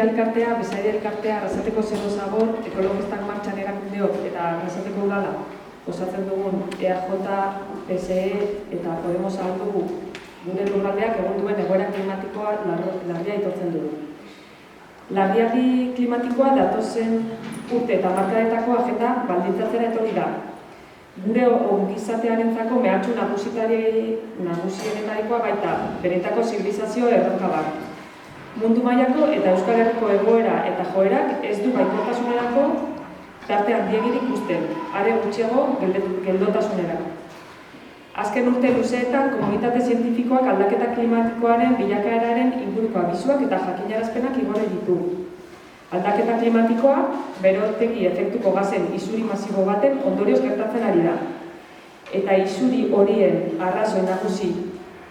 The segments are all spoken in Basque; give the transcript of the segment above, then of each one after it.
Elkartea, Besaide elkartea, Arrasateko Zero Zabor, ekologistak martxan erakundeok eta Arrasateko udala osatzen dugun EAJ, PSE eta Podemos dugu gure lurraldeak egon duen egoera klimatikoa larria aitortzen dugu. Larrialdi klimatikoa datozen urte eta hamarkadetako agenda baldintzatzera etorri da. Gure ongizatearentzako mehatxu nagusienetarikoa baita, benetako zibilizazio erronka bat. Mundu mailako eta Euskal Herriko egoera eta joerak ez du baikortasunerako tarte handiegirik uzten, are gutxiago geldotasunerako. Azken urte luzeetan komunitate zientifikoak aldaketa klimatikoaren bilakaeraren inguruko abisuak eta jakinarazpenak igorri ditu. Aldaketa klimatikoa berotegi efektuko gazen isuri masibo baten ondorioz gertatzen ari da. Eta isuri horien arrazoi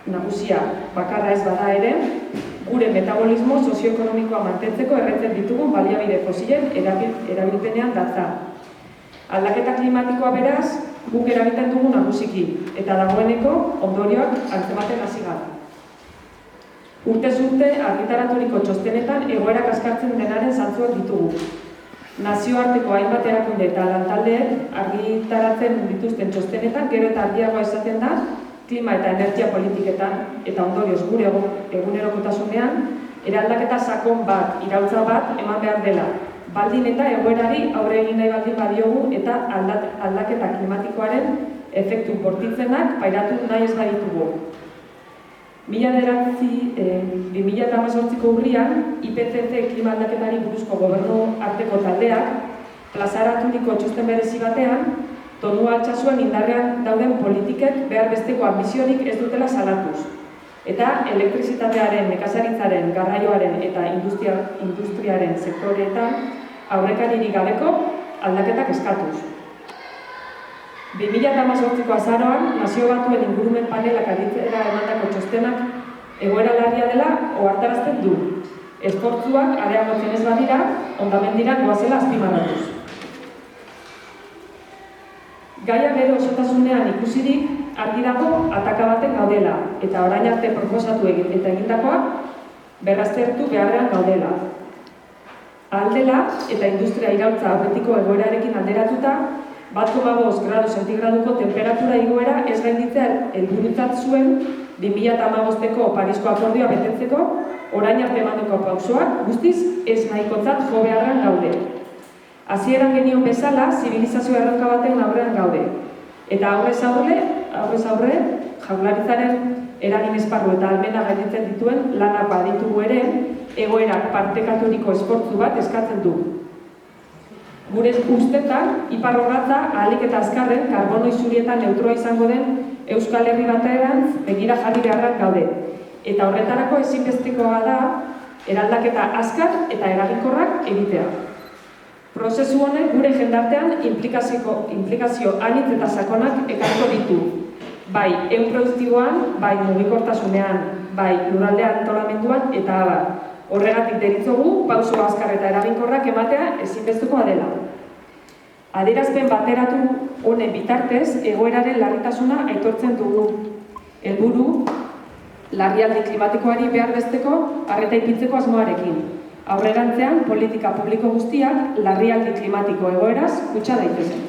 nagusia bakarra ez bada ere, gure metabolismo sozioekonomikoa mantentzeko erretzen ditugun baliabide fosilen erabilpenean datza. Aldaketa klimatikoa beraz, guk eragiten dugu nagusiki, eta dagoeneko ondorioak antzematen hasi gara. Urtez urte argitaraturiko txostenetan egoera kaskartzen denaren zantzuak ditugu. Nazioarteko hainbat erakunde eta lantaldeek argitaratzen dituzten txostenetan gero eta argiagoa izaten da klima eta energia politiketan eta ondorioz gure egunerokotasunean eraldaketa sakon bat, iraultza bat eman behar dela. Baldin eta egoerari aurre egin nahi baldin badiogu eta aldaketa klimatikoaren efektu bortitzenak pairatu nahi ez baditugu. 2018ko urrian, IPCC klima aldaketari buruzko gobernu arteko taldeak plazaraturiko txosten berezi batean tonua altxasuan indarrean dauden politikek behar besteko ambiziorik ez dutela salatuz. Eta elektrizitatearen, nekazaritzaren, garraioaren eta industriaren sektoreetan aurrekaririk gabeko aldaketak eskatuz. 2018ko azaroan, Nazio Batuen ingurumen panelak aditzera emandako txostenak egoera larria dela ohartarazten du. Esfortzuak areagotzen ez badira, hondamendira goazela azpimarratuz. Gaia bere osotasunean ikusirik argi dago ataka baten gaudela eta orain arte proposatu eta egindakoa berraztertu beharrean gaudela. Aldela eta industria iraultza aurretiko egoerarekin alderatuta 1,5 gradu zentigraduko temperatura igoera ez gainditzea helburutzat zuen 2015ko Parisko akordioa betetzeko orain arte emandako pausoak guztiz ez nahikotzat jo beharrean gaude. Hasieran genion bezala, zibilizazio erronka baten aurrean gaude. Eta aurrez aurre, Jaurlaritzaren eragin esparru eta almena gainditzen dituen lanak baditugu ere, egoerak partekaturiko esfortzu bat eskatzen du. Gure ustetan, iparrorratza ahalik eta azkarren karbono isurietan neutroa izango den Euskal Herri baterantz begira jarri beharrak gaude. Eta horretarako ezinbestekoa da eraldaketa azkar eta eraginkorrak egitea. Prozesu honek gure jendartean implikazio anitz eta sakonak ekarriko ditu. Bai ehun produktiboan, bai mugikortasunean, bai lurralde antolamenduan eta abar. Horregatik deritzogu pauso azkar eta eraginkorrak ematea ezinbestekoa dela. Adierazpen bateratu honen bitartez egoeraren larritasuna aitortzen dugu. Helburu, larrialdi klimatikoari behar besteko arreta ipintzeko asmoarekin. Aurrerantzean, politika publiko guztiak larrialdi klimatiko egoeraz kutsa daitezen.